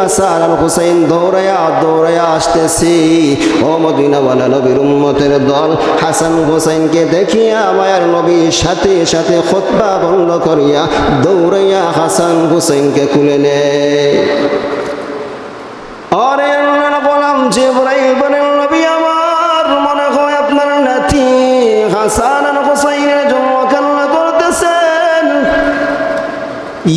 হাসান আর হুসাইন দৌড়াইয়া আসতেছি। ও মদিনাওয়ালা নবীর উম্মতের দল, হাসান হুসাইনকে দেখিয়া মায়ার নবী সাথে সাথে খুতবা বন্ধ করিয়া দৌড়াইয়া হাসান হুসাইনকে কুলে নেয়। আরে আল্লাহর গোলাম জিবরাইল বলেন, নবী আমার মনে হয় আপনার নাতি হাসান আর হুসাইনের জন্য কান্না করতেছেন।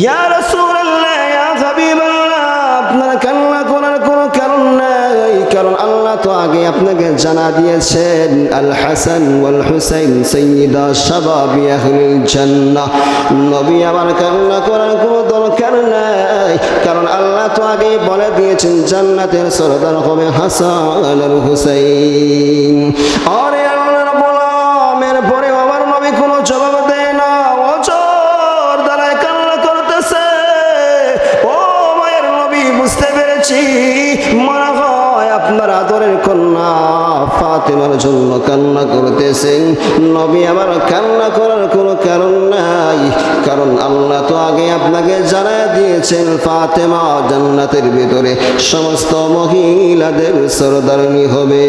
ইয়া রাসূলুল্লাহ, ইয়া হাবিবাল্লাহ, আপনার কান্না করার কোনো কারণ নাই, কারণ আল্লাহ তো আগে আপনাকে জানা দিয়েছেন আল হাসান ওয়াল হুসাইন সাইয়্যিদা শাবাবি আহলিল জান্নাহ। নবী আমার কান্না করার কোনো দরকার নাই, কারণ আল্লাহ তো আগেই বলে দিয়েছেন জান্নাতের সরদার হবে হাসান আর হুসাইন। আরে আল্লাহর গোলামের পরে আমার নবী কোনো জবাব দেয় না, ওজোর দ্বারায় কান্না করতেছে। ও মায়ের নবী, বুঝতে পেরেছি মনে হয় আপনার আদরের কন্যা ফাতেমার জন্য কান্না করতেছেন। নবী আমার কান্না করার কোনো কারণ নাই, কারণ আল্লাহ তো আগে আপনাকে জানায় দিয়েছেন ফাতেমা জান্নাতের ভিতরে সমস্ত মহিলাদের সরদারনি হবে।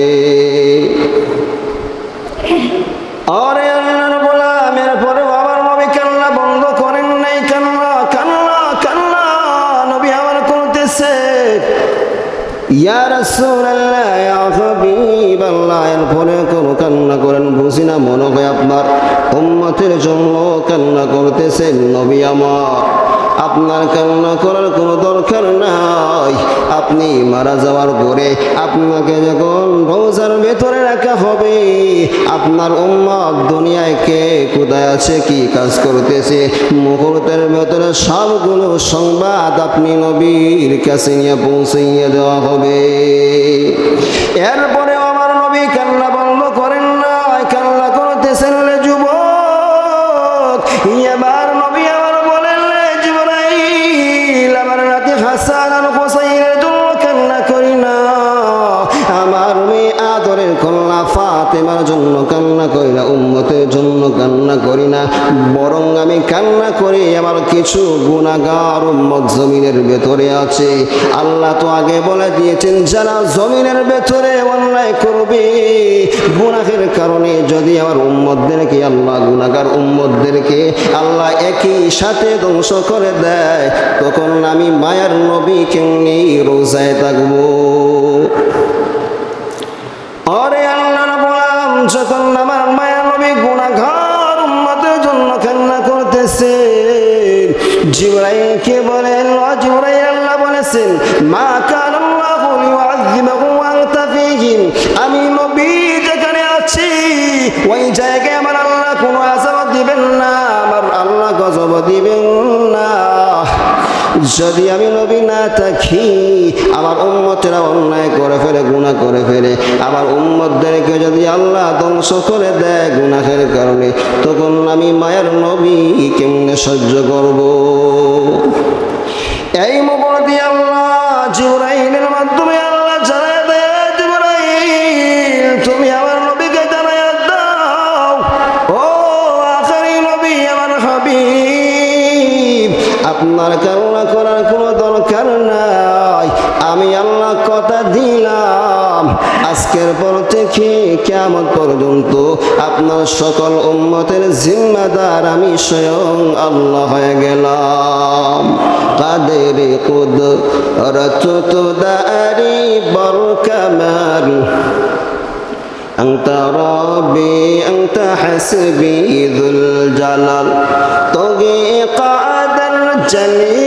আরে আল্লাহর গোলামের পরে আমার নবী কান্না বন্ধ করেন নাই, কান্না কান্না কান্না নবী আমার করতেছে। ইয়া রাসূলুল্লাহ, ইয়া হাবিবাল্লাহ, এরপরে কোনো কান্না করেন বুঝি না, মনে হয় আপনার উম্মতের জন্য কান্না করতেছেন। নবী আমার, আপনার কান্না করার কোনো দরকার নাই। আপনি মারা যাওয়ার পরে আপনাকে যখন রওজার ভেতরে রাখা হবে, আপনার উম্মত দুনিয়ায় কে কোথায় আছে, কি কাজ করতেছে, মুহূর্তের ভেতরে সবগুলো সংবাদ আপনি নবীর কাছে নিয়ে পৌঁছাইয়া দেওয়া হবে। এরপরে আমার নবী কান্না বন্ধ করেন না, কান্না করতেছেন রে যুবক। এবার নবী আমার বলেন, রে জিবরাইল, আমার নাতি হাসান আর হুসাইনের জন্য কান্না করি না, আমার মেয়ে আদরের কন্যা ফাতেমার জন্য কান্না করি না, উম্মতের জন্য কান্না করি না, বরং আমি কান্না করি আমার কিছু গুনাহগার উম্মত জমিনের ভেতরে আছে। আল্লাহ তো আগে বলে দিয়েছেন যারা জমিনের ভেতরে অন্যায় করবে, গুনাহের কারণে যদি আমার উম্মতদেরকে আল্লাহ গুনাহগার উম্মতদেরকে আল্লাহ একই সাথে ধ্বংস করে দেয়, তখন আমি মায়ার নবীকে নিয়ে রোজায় থাকবো। আরে আল্লাহর গোলাম, যখন আমার মায়ার নবী গুনাহগার উম্মতের জন্য কান্না করতেছে, জিবরাইলকে বলেন, ও জিবরাইল, আল্লাহ বলেছেন মা কানা আল্লাহু লিউআযযিবাহুম ওয়া আনতা ফীহিম, আমি নবী যেখানে আছি ওই জায়গায় আমার আল্লাহ কোনো আযাব দিবেন না, আমার আল্লাহ গজব দিবেন না। যদি আমি নবী না থাকি, আমার উম্মতেরা অন্যায় করে ফেলে, গুনাহ করে ফেলে, আমার উম্মতদেরকে যদি আল্লাহ ধ্বংস করে দেয় গুনাহের কারণে, তখন আমি মায়ের নবী কেমনে সহ্য করব? এই মুহূর্তে আল্লাহ জিবরাইলের মাধ্যমে আল্লাহ জানায় দেয়, জিবরাইল তুমি আমার নবীকে জানায় দাও, ও আখেরি নবী আমার হাবিব, আপনার কান্না করার কোনো দরকার নাই, আমি আল্লাহ কথা দিলাম আজকের পর থেকে কিয়ামত পর্যন্ত আপনার সকল উম্মতের জিম্মাদার আমি স্বয়ং আল্লাহ হয়ে গেলাম। কাদের কুদরত তুদারি বরকামাল, আনতা রাব্বি আনতা হাসবি যুল জালাল, তোগে কাদার জলি